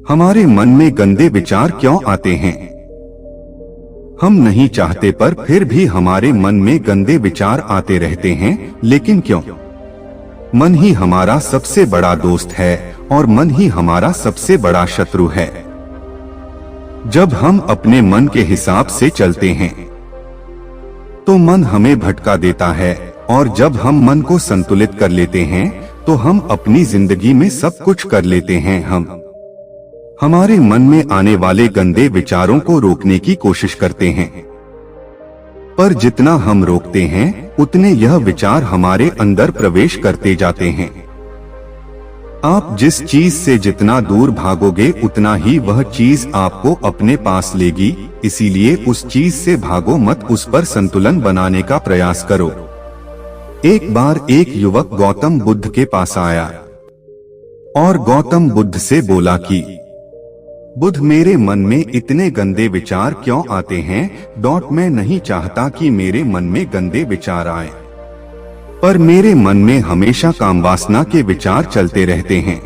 हमारे मन में गंदे विचार क्यों आते हैं? हम नहीं चाहते पर फिर भी हमारे मन में गंदे विचार आते रहते हैं, लेकिन क्यों? मन ही हमारा सबसे बड़ा दोस्त है और मन ही हमारा सबसे बड़ा शत्रु है। जब हम अपने मन के हिसाब से चलते हैं तो मन हमें भटका देता है, और जब हम मन को संतुलित कर लेते हैं तो हम अपनी जिंदगी में सब कुछ कर लेते हैं। हम हमारे मन में आने वाले गंदे विचारों को रोकने की कोशिश करते हैं, पर जितना हम रोकते हैं उतने यह विचार हमारे अंदर प्रवेश करते जाते हैं। आप जिस चीज से जितना दूर भागोगे उतना ही वह चीज आपको अपने पास लेगी, इसीलिए उस चीज से भागो मत, उस पर संतुलन बनाने का प्रयास करो। एक बार एक युवक गौतम बुद्ध के पास आया और गौतम बुद्ध से बोला कि बुद्ध, मेरे मन में इतने गंदे विचार क्यों आते हैं? मैं नहीं चाहता कि मेरे मन में गंदे विचार आए, पर मेरे मन में हमेशा कामवासना के विचार चलते रहते हैं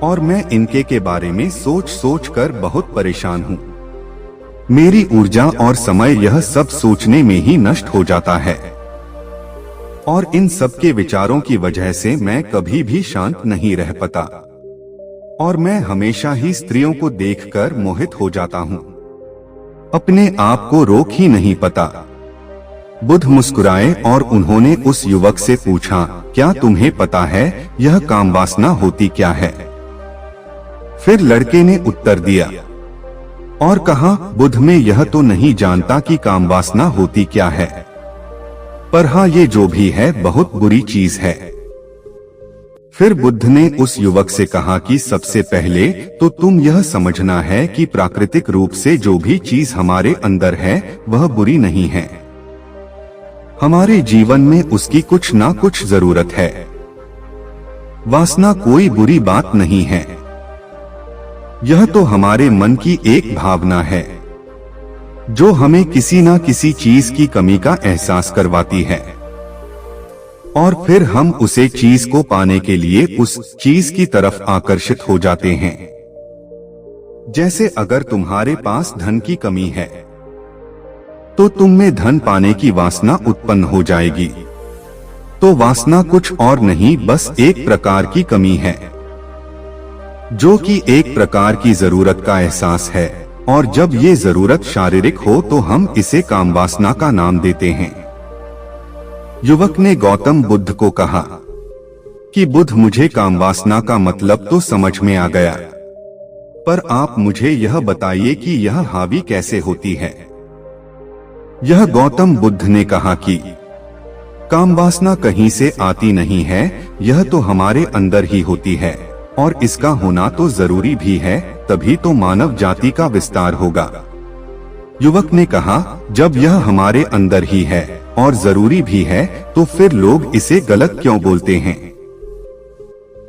और मैं इनके के बारे में सोच सोच कर बहुत परेशान हूँ। मेरी ऊर्जा और समय यह सब सोचने में ही नष्ट हो जाता है, और इन सब के विचारों की वजह से मैं कभी भी शांत नहीं रह पाता, और मैं हमेशा ही स्त्रियों को देखकर मोहित हो जाता हूँ। अपने आप को रोक ही नहीं पाता। बुद्ध मुस्कुराए और उन्होंने उस युवक से पूछा, क्या तुम्हें पता है यह कामवासना होती क्या है? फिर लड़के ने उत्तर दिया और कहा, बुद्ध, मैं यह तो नहीं जानता कि कामवासना होती क्या है, पर हाँ, ये जो भी है बहुत बुरी चीज है। फिर बुद्ध ने उस युवक से कहा कि सबसे पहले तो तुम यह समझना है कि प्राकृतिक रूप से जो भी चीज हमारे अंदर है वह बुरी नहीं है। हमारे जीवन में उसकी कुछ ना कुछ जरूरत है। वासना कोई बुरी बात नहीं है, यह तो हमारे मन की एक भावना है जो हमें किसी ना किसी चीज की कमी का एहसास करवाती है, और फिर हम उसे चीज को पाने के लिए उस चीज की तरफ आकर्षित हो जाते हैं। जैसे अगर तुम्हारे पास धन की कमी है तो तुम में धन पाने की वासना उत्पन्न हो जाएगी। तो वासना कुछ और नहीं, बस एक प्रकार की कमी है, जो कि एक प्रकार की जरूरत का एहसास है, और जब ये जरूरत शारीरिक हो तो हम इसे कामवासना का नाम देते हैं। युवक ने गौतम बुद्ध को कहा कि बुद्ध, मुझे कामवासना का मतलब तो समझ में आ गया, पर आप मुझे यह बताइए कि यह हावी कैसे होती है। यह गौतम बुद्ध ने कहा कि कामवासना कहीं से आती नहीं है, यह तो हमारे अंदर ही होती है, और इसका होना तो जरूरी भी है, तभी तो मानव जाति का विस्तार होगा। युवक ने कहा, जब यह हमारे अंदर ही है और जरूरी भी है तो फिर लोग इसे गलत क्यों बोलते हैं?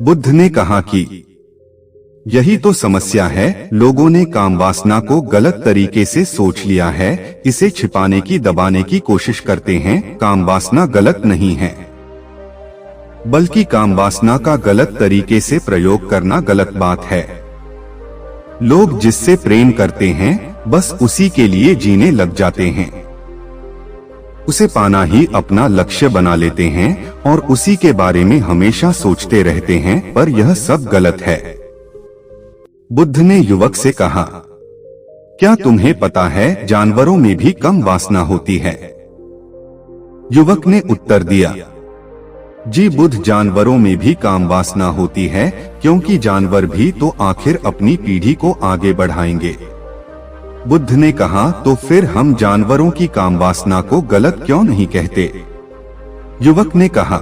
बुद्ध ने कहा कि यही तो समस्या है, लोगों ने कामवासना को गलत तरीके से सोच लिया है, इसे छिपाने की, दबाने की कोशिश करते हैं। कामवासना गलत नहीं है, बल्कि कामवासना का गलत तरीके से प्रयोग करना गलत बात है। लोग जिससे प्रेम करते हैं बस उसी के लिए जीने लग जाते हैं, उसे पाना ही अपना लक्ष्य बना लेते हैं और उसी के बारे में हमेशा सोचते रहते हैं, पर यह सब गलत है। बुद्ध ने युवक से कहा, क्या तुम्हें पता है जानवरों में भी कम वासना होती है? युवक ने उत्तर दिया, जी बुद्ध, जानवरों में भी काम वासना होती है, क्योंकि जानवर भी तो आखिर अपनी पीढ़ी को आगे बढ़ाएंगे। बुद्ध ने कहा, तो फिर हम जानवरों की काम वासना को गलत क्यों नहीं कहते? युवक ने कहा,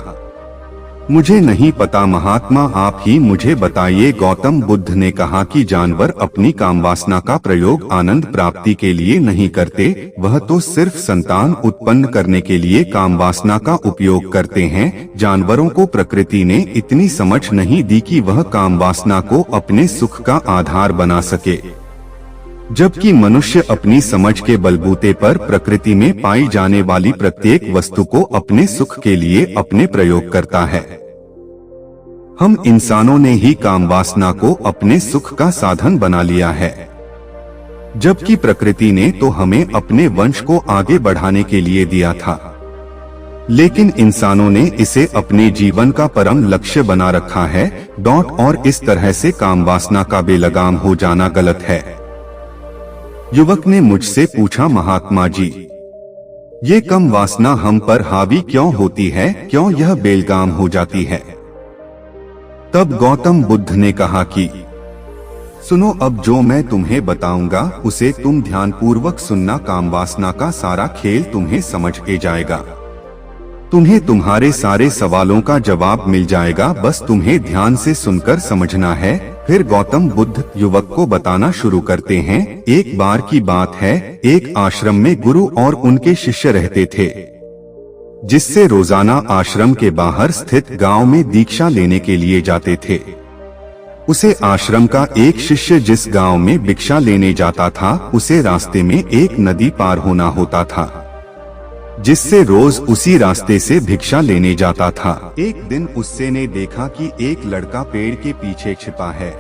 मुझे नहीं पता महात्मा, आप ही मुझे बताइए। गौतम बुद्ध ने कहा कि जानवर अपनी कामवासना का प्रयोग आनंद प्राप्ति के लिए नहीं करते, वह तो सिर्फ संतान उत्पन्न करने के लिए कामवासना का उपयोग करते हैं। जानवरों को प्रकृति ने इतनी समझ नहीं दी कि वह कामवासना को अपने सुख का आधार बना सके, जबकि मनुष्य अपनी समझ के बलबूते पर प्रकृति में पाई जाने वाली प्रत्येक वस्तु को अपने सुख के लिए अपने प्रयोग करता है। हम इंसानों ने ही काम वासना को अपने सुख का साधन बना लिया है, जबकि प्रकृति ने तो हमें अपने वंश को आगे बढ़ाने के लिए दिया था। लेकिन इंसानों ने इसे अपने जीवन का परम लक्ष्य बना रखा है। और इस तरह से काम वासना का बेलगाम हो जाना गलत है। युवक ने मुझसे पूछा, महात्मा जी, ये कम वासना हम पर हावी क्यों होती है, क्यों यह बेलगाम हो जाती है? तब गौतम बुद्ध ने कहा कि सुनो, अब जो मैं तुम्हें बताऊंगा उसे तुम ध्यानपूर्वक सुनना। काम वासना का सारा खेल तुम्हें समझ आ जाएगा। तुम्हें तुम्हारे सारे सवालों का जवाब मिल जाएगा, बस तुम्हें ध्यान से सुनकर समझना है। फिर गौतम बुद्ध युवक को बताना शुरू करते हैं। एक बार की बात है, एक आश्रम में गुरु और उनके शिष्य रहते थे, जिससे रोजाना आश्रम के बाहर स्थित गांव में दीक्षा लेने के लिए जाते थे। उसे आश्रम का एक शिष्य जिस गांव में भिक्षा लेने जाता था, उसे रास्ते में एक नदी पार होना होता था, जिससे रोज उसी रास्ते से भिक्षा लेने जाता था। एक दिन उससे ने देखा कि एक लड़का पेड़ के पीछे छिपा है।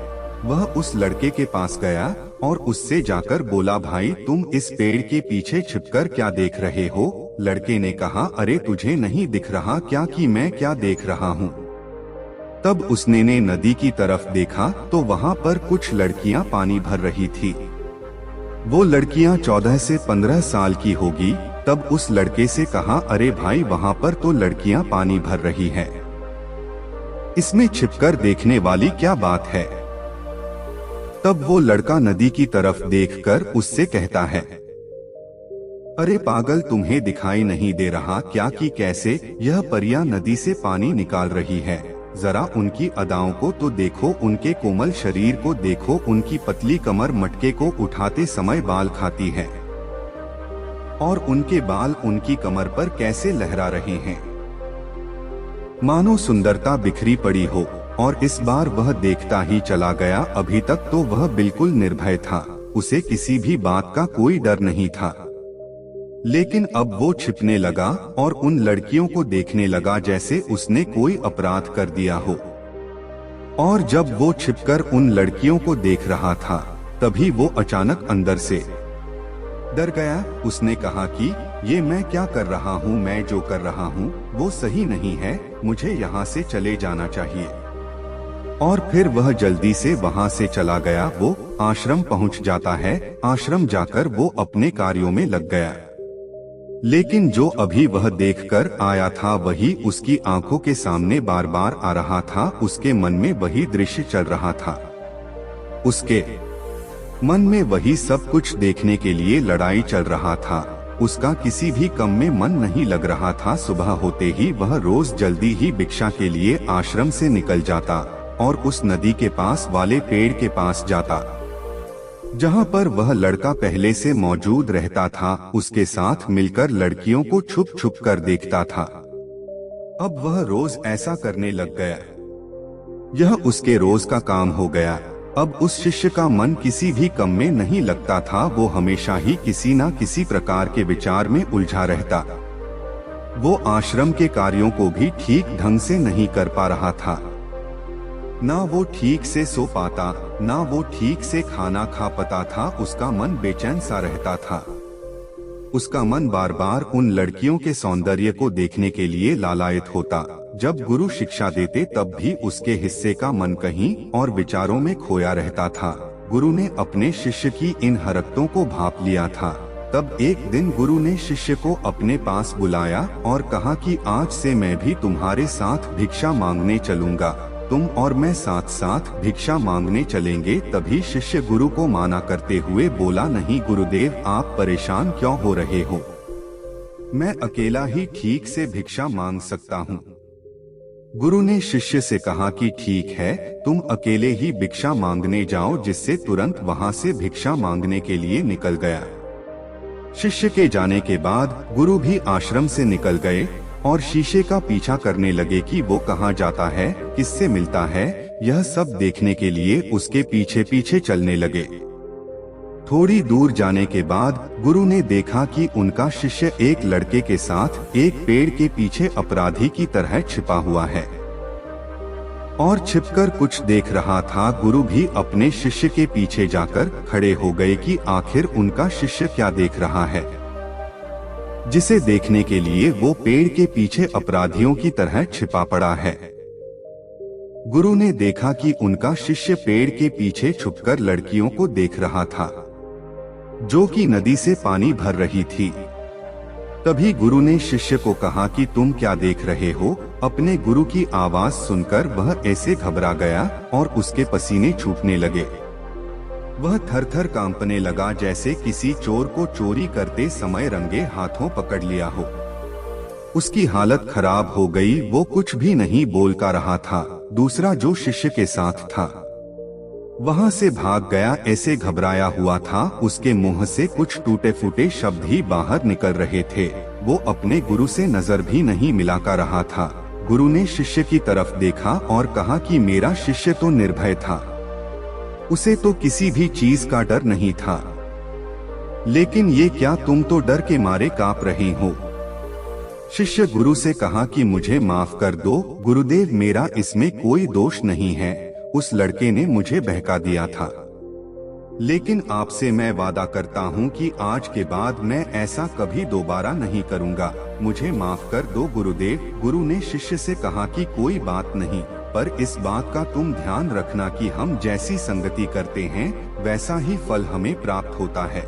वह उस लड़के के पास गया और उससे जाकर बोला, भाई तुम इस पेड़ के पीछे छिपकर क्या देख रहे हो? लड़के ने कहा, अरे तुझे नहीं दिख रहा क्या कि मैं क्या देख रहा हूँ? तब उसने ने नदी की तरफ देखा तो वहाँ पर कुछ लड़कियाँ पानी भर रही थी। वो लड़कियाँ 14 से 15 साल की होगी। तब उस लड़के से कहा, अरे भाई वहाँ पर तो लड़कियाँ पानी भर रही हैं, इसमें छिपकर देखने वाली क्या बात है? तब वो लड़का नदी की तरफ देखकर उससे कहता है, अरे पागल, तुम्हें दिखाई नहीं दे रहा क्या कि कैसे यह परियां नदी से पानी निकाल रही है? जरा उनकी अदाओं को तो देखो, उनके कोमल शरीर को देखो, उनकी पतली कमर मटके को उठाते समय बाल खाती है और उनके बाल उनकी कमर पर कैसे लहरा रहे हैं, मानो सुंदरता बिखरी पड़ी हो। और इस बार वह देखता ही चला गया। अभी तक तो वह बिल्कुल निर्भय था, उसे किसी भी बात का कोई डर नहीं था। लेकिन अब वो छिपने लगा और उन लड़कियों को देखने लगा जैसे उसने कोई अपराध कर दिया हो। और जब वो छिपकर उन लड़कियों को देख रहा था, तभी वो अचानक अंदर से डर गया। उसने कहा कि ये मैं क्या कर रहा हूँ, मैं जो कर रहा हूँ वो सही नहीं है, मुझे यहाँ से चले जाना चाहिए। और फिर वह जल्दी से वहाँ से चला गया। वो आश्रम पहुँच जाता है। आश्रम जाकर वो अपने कार्यों में लग गया। लेकिन जो अभी वह देखकर आया था वही उसकी आंखों के सामने बार बार आ रहा था। उसके मन में वही दृश्य चल रहा था। उसके मन में वही सब कुछ देखने के लिए लड़ाई चल रहा था। उसका किसी भी काम में मन नहीं लग रहा था। सुबह होते ही वह रोज जल्दी ही भिक्षा के लिए आश्रम से निकल जाता और उस नदी के पास वाले पेड़ के पास जाता, जहाँ पर वह लड़का पहले से मौजूद रहता था। उसके साथ मिलकर लड़कियों को छुप छुप कर देखता था। अब वह रोज ऐसा करने लग गया। यह उसके रोज का काम हो गया। अब उस शिष्य का मन किसी भी काम में नहीं लगता था। वो हमेशा ही किसी न किसी प्रकार के विचार में उलझा रहता। वो आश्रम के कार्यों को भी ठीक ढंग से नहीं कर पा रहा था। ना वो ठीक से सो पाता, ना वो ठीक से खाना खा पाता था। उसका मन बेचैन सा रहता था। उसका मन बार बार उन लड़कियों के सौंदर्य को देखने के लिए लालायित होता। जब गुरु शिक्षा देते तब भी उसके हिस्से का मन कहीं और विचारों में खोया रहता था। गुरु ने अपने शिष्य की इन हरकतों को भांप लिया था। तब एक दिन गुरु ने शिष्य को अपने पास बुलाया और कहा कि आज से मैं भी तुम्हारे साथ भिक्षा मांगने चलूंगा। तुम और मैं साथ साथ भिक्षा मांगने चलेंगे। तभी शिष्य गुरु को माना करते हुए बोला, नहीं गुरुदेव, आप परेशान क्यों हो रहे हो? मैं अकेला ही ठीक से भिक्षा मांग सकता हूँ। गुरु ने शिष्य से कहा कि ठीक है, तुम अकेले ही भिक्षा मांगने जाओ। जिससे तुरंत वहाँ से भिक्षा मांगने के लिए निकल गया। शिष्य के जाने के बाद गुरु भी आश्रम से निकल गए और शीशे का पीछा करने लगे कि वो कहाँ जाता है, किससे मिलता है। यह सब देखने के लिए उसके पीछे पीछे चलने लगे। थोड़ी दूर जाने के बाद गुरु ने देखा कि उनका शिष्य एक लड़के के साथ एक पेड़ के पीछे अपराधी की तरह छिपा हुआ है। और छिपकर कुछ देख रहा था। गुरु भी अपने शिष्य के पीछे जाकर खड़े हो गए कि आखिर उनका शिष्य क्या देख रहा है, जिसे देखने के लिए वो पेड़ के पीछे अपराधियों की तरह छिपा पड़ा है। गुरु ने देखा कि उनका शिष्य पेड़ के पीछे छुपकर लड़कियों को देख रहा था, जो कि नदी से पानी भर रही थी। तभी गुरु ने शिष्य को कहा कि तुम क्या देख रहे हो? अपने गुरु की आवाज सुनकर वह ऐसे घबरा गया और उसके पसीने छूटने लगे। वह थर-थर कांपने लगा, जैसे किसी चोर को चोरी करते समय रंगे हाथों पकड़ लिया हो। उसकी हालत खराब हो गई, वो कुछ भी नहीं बोल का रहा था। दूसरा जो शिष्य के साथ था वहां से भाग गया, ऐसे घबराया हुआ था। उसके मुंह से कुछ टूटे फूटे शब्द ही बाहर निकल रहे थे। वो अपने गुरु से नजर भी नहीं मिला का रहा था। गुरु ने शिष्य की तरफ देखा और कहा कि मेरा शिष्य तो निर्भय था, उसे तो किसी भी चीज का डर नहीं था, लेकिन ये क्या, तुम तो डर के मारे कांप रही हो। शिष्य गुरु से कहा कि मुझे माफ कर दो गुरुदेव, मेरा इसमें कोई दोष नहीं है। उस लड़के ने मुझे बहका दिया था, लेकिन आपसे मैं वादा करता हूँ कि आज के बाद मैं ऐसा कभी दोबारा नहीं करूँगा। मुझे माफ कर दो गुरुदेव। गुरु ने शिष्य से कहा कि कोई बात नहीं, पर इस बात का तुम ध्यान रखना कि हम जैसी संगति करते हैं वैसा ही फल हमें प्राप्त होता है।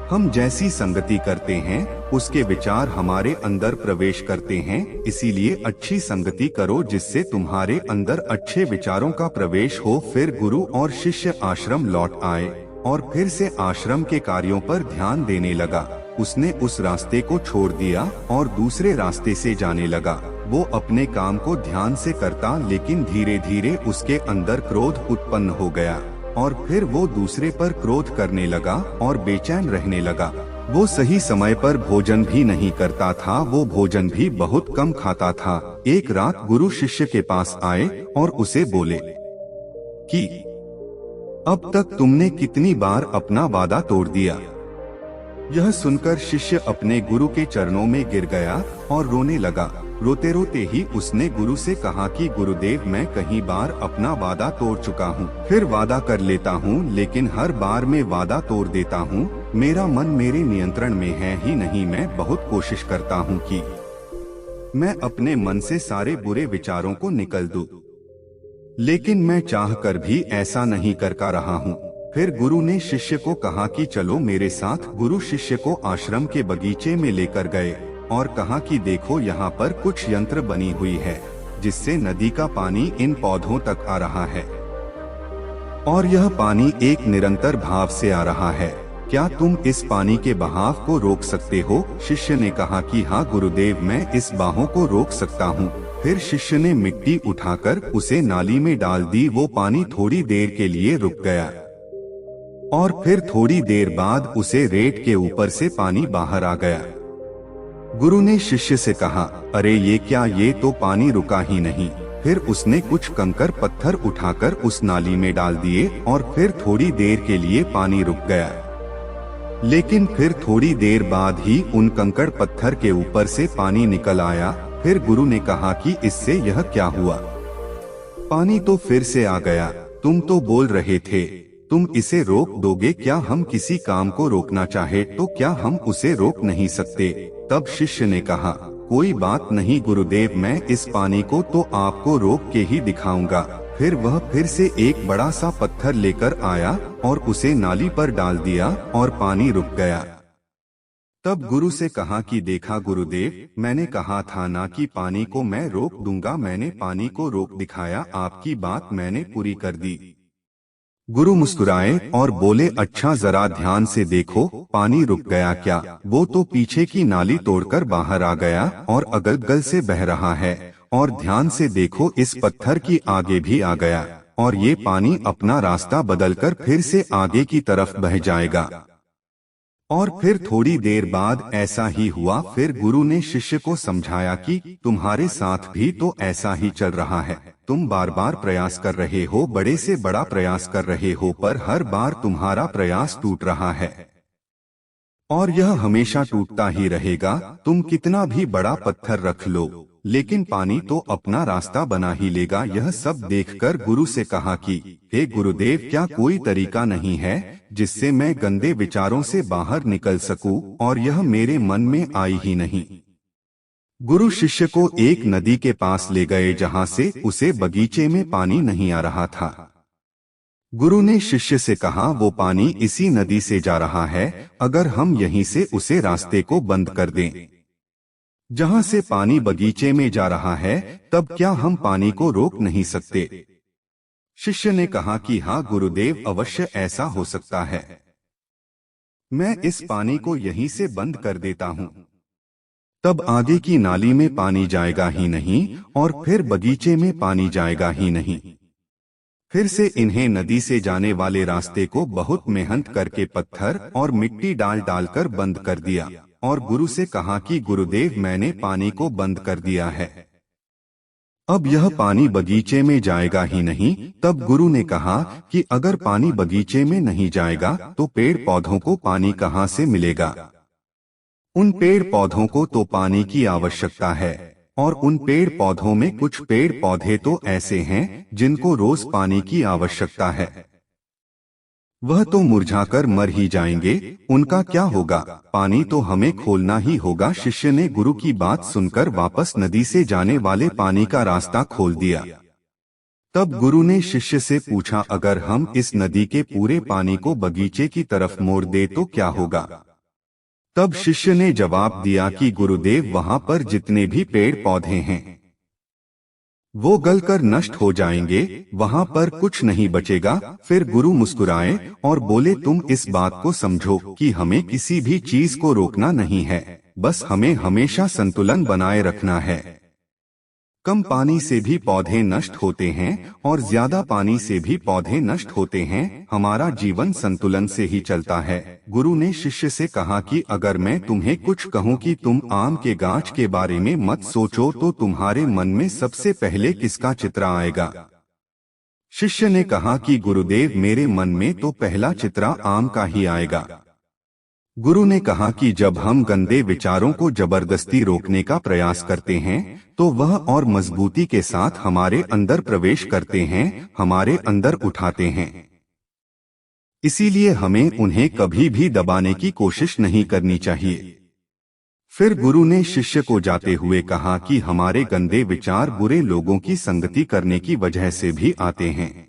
हम जैसी संगति करते हैं उसके विचार हमारे अंदर प्रवेश करते हैं, इसीलिए अच्छी संगति करो जिससे तुम्हारे अंदर अच्छे विचारों का प्रवेश हो। फिर गुरु और शिष्य आश्रम लौट आए और फिर से आश्रम के कार्यों पर ध्यान देने लगा। उसने उस रास्ते को छोड़ दिया और दूसरे रास्ते से जाने लगा। वो अपने काम को ध्यान से करता, लेकिन धीरे धीरे उसके अंदर क्रोध उत्पन्न हो गया और फिर वो दूसरे पर क्रोध करने लगा और बेचैन रहने लगा। वो सही समय पर भोजन भी नहीं करता था, वो भोजन भी बहुत कम खाता था। एक रात गुरु शिष्य के पास आए और उसे बोले कि अब तक तुमने कितनी बार अपना वादा तोड़ दिया। यह सुनकर शिष्य अपने गुरु के चरणों में गिर गया और रोने लगा। रोते रोते ही उसने गुरु से कहा कि गुरुदेव, मैं कई बार अपना वादा तोड़ चुका हूँ, फिर वादा कर लेता हूँ, लेकिन हर बार मैं वादा तोड़ देता हूँ। मेरा मन मेरे नियंत्रण में है ही नहीं। मैं बहुत कोशिश करता हूँ कि मैं अपने मन से सारे बुरे विचारों को निकल दूं, लेकिन मैं चाहकर भी ऐसा नहीं कर पा रहा हूँ। फिर गुरु ने शिष्य को कहा कि चलो मेरे साथ। गुरु शिष्य को आश्रम के बगीचे में लेकर गए और कहा कि देखो, यहाँ पर कुछ यंत्र बनी हुई है जिससे नदी का पानी इन पौधों तक आ रहा है और यह पानी एक निरंतर भाव से आ रहा है। क्या तुम इस पानी के बहाव को रोक सकते हो? शिष्य ने कहा कि हाँ गुरुदेव, मैं इस बहाव को रोक सकता हूँ। फिर शिष्य ने मिट्टी उठाकर उसे नाली में डाल दी। वो पानी थोड़ी देर के लिए रुक गया और फिर थोड़ी देर बाद उसे रेत के ऊपर से पानी बाहर आ गया। गुरु ने शिष्य से कहा, अरे ये क्या, ये तो पानी रुका ही नहीं। फिर उसने कुछ कंकर पत्थर उठाकर उस नाली में डाल दिए और फिर थोड़ी देर के लिए पानी रुक गया, लेकिन फिर थोड़ी देर बाद ही उन कंकड़ पत्थर के ऊपर से पानी निकल आया। फिर गुरु ने कहा कि इससे यह क्या हुआ, पानी तो फिर से आ गया। तुम तो बोल रहे थे तुम इसे रोक दोगे। क्या हम किसी काम को रोकना चाहे तो क्या हम उसे रोक नहीं सकते? तब शिष्य ने कहा, कोई बात नहीं गुरुदेव, मैं इस पानी को तो आपको रोक के ही दिखाऊंगा। फिर वह फिर से एक बड़ा सा पत्थर लेकर आया और उसे नाली पर डाल दिया और पानी रुक गया। तब गुरु से कहा कि देखा गुरुदेव, मैंने कहा था ना कि पानी को मैं रोक दूंगा। मैंने पानी को रोक दिखाया, आपकी बात मैंने पूरी कर दी। गुरु मुस्कुराए और बोले, अच्छा जरा ध्यान से देखो, पानी रुक गया क्या? वो तो पीछे की नाली तोड़कर बाहर आ गया और अगल बगल से बह रहा है। और ध्यान से देखो, इस पत्थर की आगे भी आ गया और ये पानी अपना रास्ता बदलकर फिर से आगे की तरफ बह जाएगा। और फिर थोड़ी देर बाद ऐसा ही हुआ। फिर गुरु ने शिष्य को समझाया कि तुम्हारे साथ भी तो ऐसा ही चल रहा है। तुम बार बार प्रयास कर रहे हो, बड़े से बड़ा प्रयास कर रहे हो, पर हर बार तुम्हारा प्रयास टूट रहा है और यह हमेशा टूटता ही रहेगा। तुम कितना भी बड़ा पत्थर रख लो, लेकिन पानी तो अपना रास्ता बना ही लेगा। यह सब देखकर गुरु से कहा कि हे गुरुदेव, क्या कोई तरीका नहीं है जिससे मैं गंदे विचारों से बाहर निकल सकूं, और यह मेरे मन में आई ही नहीं। गुरु शिष्य को एक नदी के पास ले गए जहां से उसे बगीचे में पानी नहीं आ रहा था। गुरु ने शिष्य से कहा, वो पानी इसी नदी से जा रहा है, अगर हम यहीं से उसे रास्ते को बंद कर दें जहां से पानी बगीचे में जा रहा है, तब क्या हम पानी को रोक नहीं सकते? शिष्य ने कहा कि हाँ गुरुदेव, अवश्य ऐसा हो सकता है। मैं इस पानी को यहीं से बंद कर देता हूं। तब आगे की नाली में पानी जाएगा ही नहीं और फिर बगीचे में पानी जाएगा ही नहीं। फिर से इन्हें नदी से जाने वाले रास्ते को बहुत मेहनत करके पत्थर और मिट्टी डाल डालकर बंद कर दिया और गुरु से कहा कि गुरुदेव, मैंने पानी को बंद कर दिया है, अब यह पानी बगीचे में जाएगा ही नहीं। तब गुरु ने कहा कि अगर पानी बगीचे में नहीं जाएगा तो पेड़ पौधों को पानी कहाँ से मिलेगा? उन पेड़ पौधों को तो पानी की आवश्यकता है, और उन पेड़ पौधों में कुछ पेड़ पौधे तो ऐसे हैं जिनको रोज पानी की आवश्यकता है। वह तो मुरझाकर मर ही जाएंगे, उनका क्या होगा? पानी तो हमें खोलना ही होगा। शिष्य ने गुरु की बात सुनकर वापस नदी से जाने वाले पानी का रास्ता खोल दिया। तब गुरु ने शिष्य से पूछा, अगर हम इस नदी के पूरे पानी को बगीचे की तरफ मोड़ दे तो क्या होगा? तब शिष्य ने जवाब दिया कि गुरुदेव, वहां पर जितने भी पेड़ पौधे हैं वो गलकर नष्ट हो जाएंगे, वहां पर कुछ नहीं बचेगा। फिर गुरु मुस्कुराए और बोले, तुम इस बात को समझो कि हमें किसी भी चीज को रोकना नहीं है, बस हमें हमेशा संतुलन बनाए रखना है। कम पानी से भी पौधे नष्ट होते हैं और ज्यादा पानी से भी पौधे नष्ट होते हैं। हमारा जीवन संतुलन से ही चलता है। गुरु ने शिष्य से कहा कि अगर मैं तुम्हें कुछ कहूँ कि तुम आम के गाछ के बारे में मत सोचो, तो तुम्हारे मन में सबसे पहले किसका चित्र आएगा? शिष्य ने कहा कि गुरुदेव, मेरे मन में तो पहला चित्र आम का ही आएगा। गुरु ने कहा कि जब हम गंदे विचारों को जबरदस्ती रोकने का प्रयास करते हैं तो वह और मजबूती के साथ हमारे अंदर प्रवेश करते हैं, हमारे अंदर उठाते हैं। इसीलिए हमें उन्हें कभी भी दबाने की कोशिश नहीं करनी चाहिए। फिर गुरु ने शिष्य को जाते हुए कहा कि हमारे गंदे विचार बुरे लोगों की संगति करने की वजह से भी आते हैं।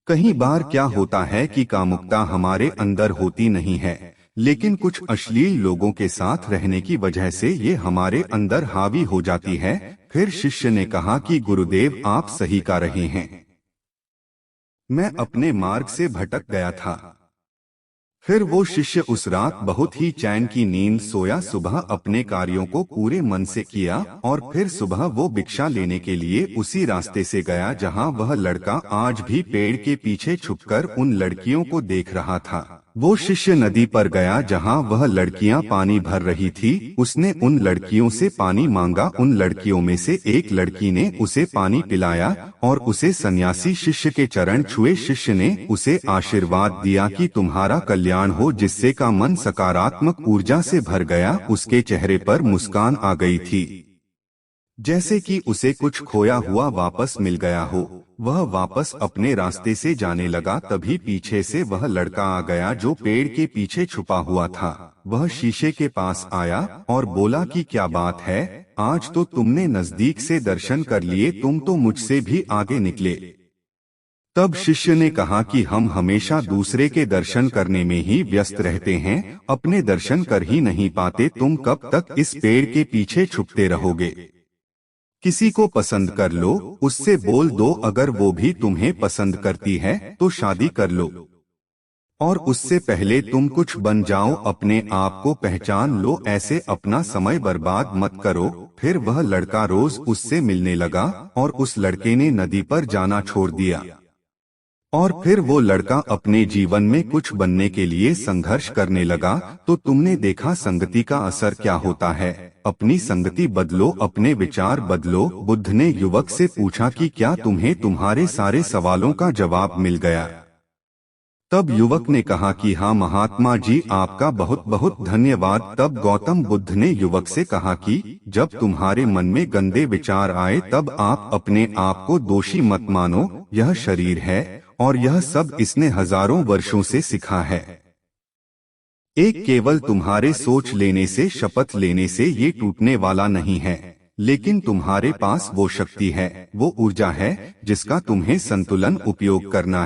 कई बार क्या होता है कि कामुकता हमारे अंदर होती नहीं है, लेकिन कुछ अश्लील लोगों के साथ रहने की वजह से ये हमारे अंदर हावी हो जाती है। फिर शिष्य ने कहा कि गुरुदेव, आप सही कह रहे हैं, मैं अपने मार्ग से भटक गया था। फिर वो शिष्य उस रात बहुत ही चैन की नींद सोया। सुबह अपने कार्यों को पूरे मन से किया और फिर सुबह वो भिक्षा लेने के लिए उसी रास्ते से गया जहां वह लड़का आज भी पेड़ के पीछे छुपकर उन लड़कियों को देख रहा था। वो शिष्य नदी पर गया जहां वह लड़कियां पानी भर रही थी। उसने उन लड़कियों से पानी मांगा। उन लड़कियों में से एक लड़की ने उसे पानी पिलाया और उसे सन्यासी शिष्य के चरण छुए। शिष्य ने उसे आशीर्वाद दिया कि तुम्हारा कल्याण हो, जिससे का मन सकारात्मक ऊर्जा से भर गया। उसके चेहरे पर मुस्कान आ गई थी, जैसे कि उसे कुछ खोया हुआ वापस मिल गया हो। वह वापस अपने रास्ते से जाने लगा, तभी पीछे से वह लड़का आ गया जो पेड़ के पीछे छुपा हुआ था। वह शीशे के पास आया और बोला कि क्या बात है, आज तो तुमने नजदीक से दर्शन कर लिए, तुम तो मुझसे भी आगे निकले। तब शिष्य ने कहा कि हम हमेशा दूसरे के दर्शन करने में ही व्यस्त रहते हैं, अपने दर्शन कर ही नहीं पाते। तुम कब तक इस पेड़ के पीछे छुपते रहोगे? किसी को पसंद कर लो, उससे बोल दो, अगर वो भी तुम्हें पसंद करती है तो शादी कर लो, और उससे पहले तुम कुछ बन जाओ, अपने आप को पहचान लो, ऐसे अपना समय बर्बाद मत करो। फिर वह लड़का रोज उससे मिलने लगा और उस लड़के ने नदी पर जाना छोड़ दिया। और फिर वो लड़का अपने जीवन में कुछ बनने के लिए संघर्ष करने लगा। तो तुमने देखा संगति का असर क्या होता है। अपनी संगति बदलो, अपने विचार बदलो। बुद्ध ने युवक से पूछा कि क्या तुम्हें तुम्हारे सारे सवालों का जवाब मिल गया? तब युवक ने कहा कि हाँ महात्मा जी, आपका बहुत बहुत धन्यवाद। तब गौतम बुद्ध ने युवक से कहा कि जब तुम्हारे मन में गंदे विचार आए तब आप अपने आप को दोषी मत मानो। यह शरीर है और यह सब इसने हजारों वर्षों से सीखा है। एक केवल तुम्हारे सोच लेने से, शपथ लेने से ये टूटने वाला नहीं है, लेकिन तुम्हारे पास वो शक्ति है, वो ऊर्जा है जिसका तुम्हें संतुलन उपयोग करना है।